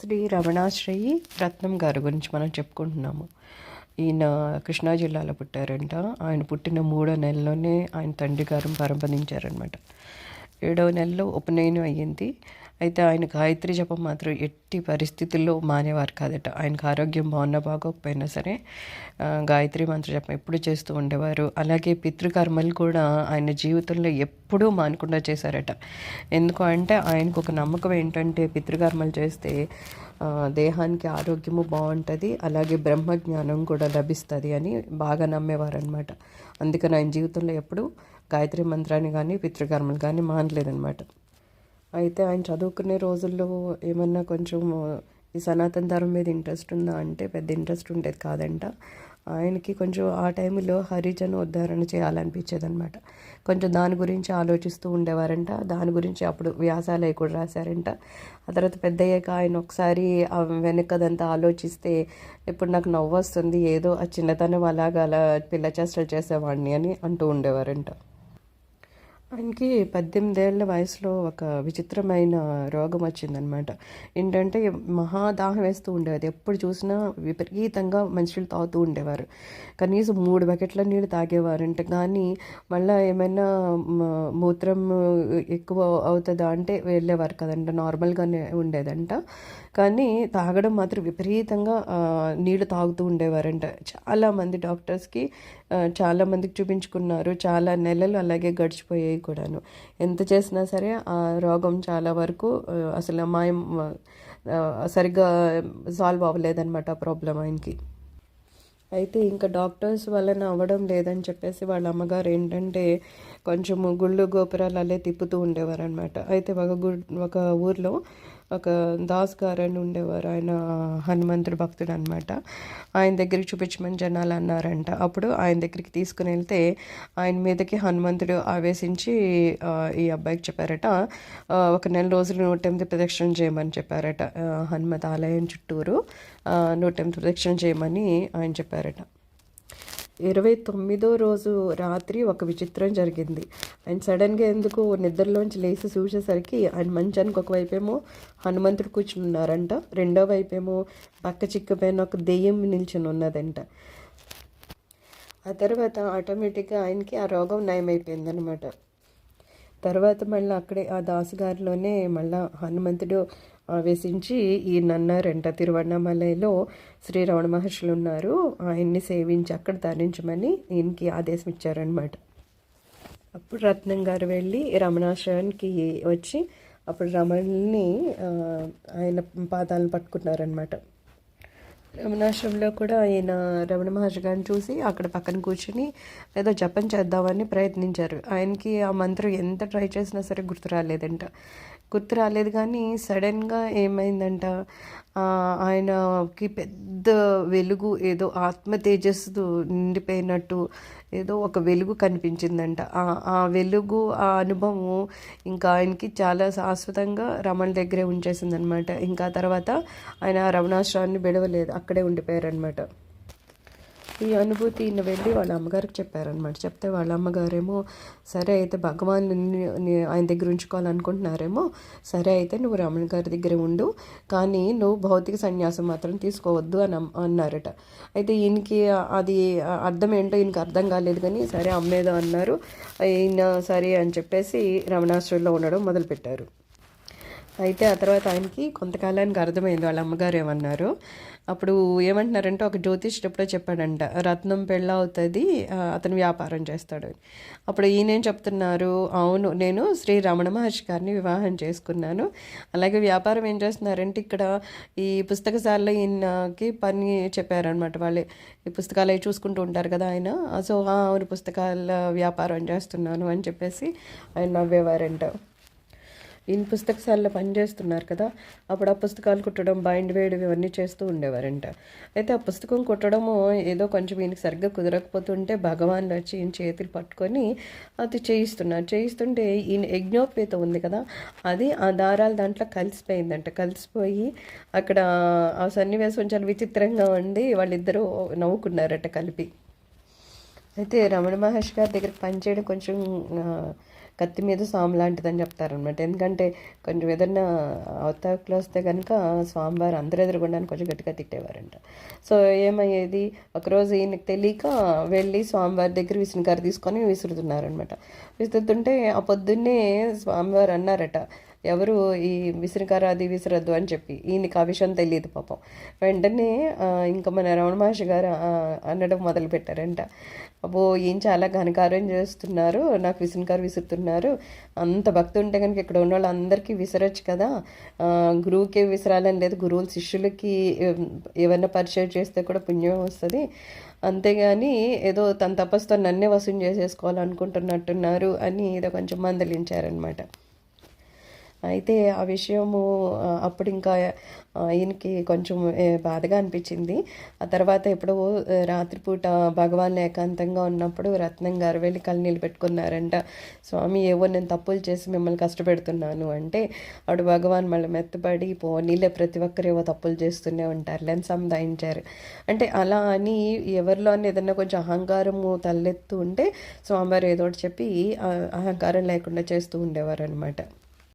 శ్రీ రమణాశ్రయి రత్నం గారి గురించి మనం చెప్పుకుంటున్నాము. ఈయన కృష్ణా జిల్లాలో పుట్టారంట. ఆయన పుట్టిన 3వ నెలలోనే ఆయన తండ్రి గారు పరమపదించారనమాట. 7వ నెలలో ఉపనయనం అయ్యింది. అయితే ఆయన గాయత్రి జపం మాత్రం ఎట్టి పరిస్థితుల్లో మానేవారు కాదట. ఆయనకు ఆరోగ్యం బాగున్నా బాగోకపోయినా సరే గాయత్రి మంత్ర జపం ఎప్పుడు చేస్తూ ఉండేవారు. అలాగే పితృకర్మలు కూడా ఆయన జీవితంలో ఎప్పుడూ మానకుండా చేశారట. ఎందుకు అంటే ఆయనకు ఒక నమ్మకం ఏంటంటే పితృకర్మలు చేస్తే దేహానికి ఆరోగ్యము బాగుంటుంది, అలాగే బ్రహ్మజ్ఞానం కూడా లభిస్తుంది అని బాగా నమ్మేవారు అనమాట. అందుకని ఆయన జీవితంలో ఎప్పుడూ గాయత్రి మంత్రాన్ని కానీ పితృకర్మలు కానీ మానలేదనమాట. అయితే ఆయన చదువుకునే రోజుల్లో ఏమన్నా కొంచెం ఈ సనాతన ధర్మం మీద ఇంట్రెస్ట్ ఉందా అంటే పెద్ద ఇంట్రెస్ట్ ఉండేది కాదంట. ఆయనకి కొంచెం ఆ టైంలో హరిజన ఉద్ధరణ చేయాలనిపించేది అనమాట. కొంచెం దాని గురించి ఆలోచిస్తూ ఉండేవారంట. దాని గురించి అప్పుడు వ్యాసాలు అవి కూడా రాశారంట. ఆ తర్వాత పెద్ద అయ్యాక ఆయన ఒకసారి వెనకదంతా ఆలోచిస్తే ఇప్పుడు నాకు నవ్వు వస్తుంది, ఏదో ఆ చిన్నతనం అలాగా అలా పిల్ల చేష్టలు చేసేవాడిని అని అంటూ ఉండేవారంట. ఆయనకి 18 ఏళ్ల వయసులో ఒక విచిత్రమైన రోగం వచ్చిందనమాట. ఏంటంటే మహాదాహం వేస్తూ ఉండేది. ఎప్పుడు చూసినా విపరీతంగా మంచినీళ్ళు తాగుతూ ఉండేవారు. కనీసం 3 బకెట్ల నీళ్ళు తాగేవారంట. కానీ మళ్ళీ ఏమైనా మూత్రం ఎక్కువ అవుతుందా అంటే వెళ్ళేవారు కదంట, నార్మల్గానే ఉండేదంట. కానీ తాగడం మాత్రం విపరీతంగా నీళ్ళు తాగుతూ ఉండేవారంట. చాలామంది డాక్టర్స్కి చాలామందికి చూపించుకున్నారు. చాలా నెలలు అలాగే గడిచిపోయాయి కూడాను. ఎంత చేసినా సరే ఆ రోగం చాలా వరకు అసలు మాయం సరిగ్గా సాల్వ్ అవ్వలేదన్నమాట ఆ ప్రాబ్లం ఆయనకి. అయితే ఇంకా డాక్టర్స్ వలన అవ్వడం లేదని చెప్పేసి వాళ్ళ అమ్మగారు ఏంటంటే కొంచెము గుళ్ళు గోపురాలు అల్లే తిప్పుతూ ఉండేవారు అనమాట. అయితే ఒక ఊర్లో ఒక దాస్ గారు అని ఉండేవారు. ఆయన హనుమంతుడు భక్తుడు అనమాట. ఆయన దగ్గరికి చూపించమని జనాలు అన్నారంట. అప్పుడు ఆయన దగ్గరికి తీసుకుని వెళ్తే ఆయన మీదకి హనుమంతుడు ఆవేశించి ఈ అబ్బాయికి చెప్పారట, 1 నెల రోజులు 108 ప్రదక్షిణ చేయమని చెప్పారట. హనుమత్ ఆలయం చుట్టూరు 108 ప్రదక్షిణ చేయమని ఆయన చెప్పారట. 29వ రోజు రాత్రి ఒక విచిత్రం జరిగింది. ఆయన సడన్గా ఎందుకు నిద్రలోంచి లేచి చూసేసరికి ఆయన మంచానికి ఒకవైపేమో హనుమంతుడు కూర్చుని ఉన్నారంట, రెండో వైపేమో పక్క చిక్కుపైన ఒక దెయ్యం నిల్చుని ఉన్నదంట. ఆ తర్వాత ఆటోమేటిక్గా ఆయనకి ఆ రోగం నయమైపోయిందనమాట. తర్వాత మళ్ళీ అక్కడే ఆ దాసుగారిలోనే మళ్ళీ హనుమంతుడు ఆవేశించి ఈయనన్నారంట, తిరువണ്ണామలలో శ్రీ రమణ మహర్షులు ఉన్నారు, ఆయన్ని సేవించి అక్కడ ధరించమని ఈయనకి ఆదేశం ఇచ్చారనమాట. అప్పుడు రత్నం గారు వెళ్ళి రమణాశ్రయానికి వచ్చి అప్పుడు రమణుల్ని ఆయన పాదాలను పట్టుకున్నారనమాట. రమణాశ్రమంలో కూడా ఆయన రమణ మహర్షి గారిని చూసి అక్కడ పక్కన కూర్చుని ఏదో జపం చేద్దామని ప్రయత్నించారు. ఆయనకి ఆ మంత్రం ఎంత ట్రై చేసినా సరే గుర్తు రాలేదు. కానీ సడన్గా ఏమైందంట, ఆయనకి పెద్ద వెలుగు, ఏదో ఆత్మ తేజస్సు నిండిపోయినట్టు ఏదో ఒక వెలుగు కనిపించిందంట. ఆ వెలుగు, ఆ అనుభవం ఇంకా ఆయనకి చాలా శాశ్వతంగా రమణ దగ్గరే ఉంచేసిందనమాట. ఇంకా తర్వాత ఆయన రమణాశ్రమాన్ని విడవలేదు, అక్కడే ఉండిపోయారనమాట. ఈ అనుభూతి ఈయన వెళ్ళి వాళ్ళ అమ్మగారికి చెప్పారనమాట. చెప్తే వాళ్ళ అమ్మగారేమో సరే అయితే భగవాన్ ఆయన దగ్గర ఉంచుకోవాలనుకుంటున్నారేమో, సరే అయితే నువ్వు రమణ గారి దగ్గర ఉండు, కానీ నువ్వు భౌతిక సన్యాసం మాత్రం తీసుకోవద్దు అని అన్నారట. అయితే ఈయనకి అది అర్థం ఏంటో ఈయనకి అర్థం కాలేదు, కానీ సరే అమ్మేదో అన్నారు. ఈయన సరే అని చెప్పేసి రమణాశ్రమంలో ఉండడం మొదలుపెట్టారు. అయితే ఆ తర్వాత ఆయనకి కొంతకాలానికి అర్థమైంది వాళ్ళ అమ్మగారు ఏమన్నారు. అప్పుడు ఏమంటున్నారంటే ఒక జ్యోతిష్యుడు ఎప్పుడో చెప్పాడంట, రత్నం పెళ్ళ అవుతుంది, అతను వ్యాపారం చేస్తాడు. అప్పుడు ఈయనేం చెప్తున్నారు, అవును నేను శ్రీ రమణ మహర్షి గారిని వివాహం చేసుకున్నాను, అలాగే వ్యాపారం ఏం చేస్తున్నారంటే ఇక్కడ ఈ పుస్తకశాలలో ఈయనకి పని చెప్పారనమాట. వాళ్ళే ఈ పుస్తకాలు అవి చూసుకుంటూ ఉంటారు కదా ఆయన. సో అవును పుస్తకాల వ్యాపారం చేస్తున్నాను అని చెప్పేసి ఆయన నవ్వేవారంట. ఈయన పుస్తకశాలలో పనిచేస్తున్నారు కదా, అప్పుడు ఆ పుస్తకాలు కుట్టడం, బైండ్ వేయడం ఇవన్నీ చేస్తూ ఉండేవారంట. అయితే ఆ పుస్తకం కుట్టడము ఏదో కొంచెం ఈయనకి సరిగ్గా కుదరకపోతుంటే భగవాన్లు వచ్చి ఈయన చేతులు పట్టుకొని అది చేయిస్తుంటే ఈయన యజ్ఞోపేత ఉంది కదా, అది ఆ దారాలు దాంట్లో కలిసిపోయి అక్కడ ఆ సన్నివేశం చాలా విచిత్రంగా ఉండి వాళ్ళిద్దరూ నవ్వుకున్నారట కలిపి. అయితే రమణ మహర్షి గారి దగ్గర పనిచేయడం కొంచెం కత్తి మీద సాము లాంటిదని చెప్తారనమాట. ఎందుకంటే కొంచెం ఏదన్నా అవతాకులు వస్తే కనుక స్వామివారు అందరు ఎదురుగుండాన్ని కొంచెం గట్టిగా తిట్టేవారంట. సో ఏమయ్యేది, ఒకరోజు ఈయనకి తెలియక వెళ్ళి స్వామివారి దగ్గర విసనకర్ర తీసుకొని విసురుతున్నారనమాట. విసురుతుంటే ఆ పొద్దున్నే స్వామివారు అన్నారట, ఎవరు ఈ విసనకర్ర అది విసరద్దు అని చెప్పి. ఈయనకి ఆ విషయం తెలియదు పాపం. వెంటనే ఇంకా మన రమణ మహర్షి గారు అనడం మొదలు పెట్టారంట, అబ్బో ఈయన చాలా ఘనకార్యం చేస్తున్నారు, నాకు విసనకర్ర విసురుతున్నారు, అంత భక్తి ఉంటే కనుక ఇక్కడ ఉన్న వాళ్ళందరికీ విసరొచ్చు కదా, గురువుకి విసరాలని లేదు, గురువుల శిష్యులకి ఏమన్నా పరిచయం చేస్తే కూడా పుణ్యం వస్తుంది, అంతేగాని ఏదో తన తపస్సుతో నన్నే వసూలు చేసేసుకోవాలనుకుంటున్నట్టున్నారు అని ఏదో కొంచెం మందలించారనమాట. అయితే ఆ విషయము అప్పుడు ఇంకా ఈయనకి కొంచెం బాధగా అనిపించింది. ఆ తర్వాత ఎప్పుడో రాత్రిపూట భగవాన్ ఏకాంతంగా ఉన్నప్పుడు రత్నం గారు వెళ్ళి కళ్ళనీళ్ళు పెట్టుకున్నారంట. స్వామి ఏవో నేను తప్పులు చేసి మిమ్మల్ని కష్టపెడుతున్నాను అంటే, అప్పుడు భగవాన్ మళ్ళీ మెత్తపడి పోనీలే, ప్రతి ఒక్కరు ఏవో తప్పులు చేస్తూనే ఉంటారు అని సంధాయించారు. అంటే అలా అని ఎవరిలో అని ఏదన్నా కొంచెం అహంకారము తలెత్తు ఉంటే స్వామివారు ఏదో ఒకటి చెప్పి అహంకారం లేకుండా చేస్తూ ఉండేవారు అనమాట.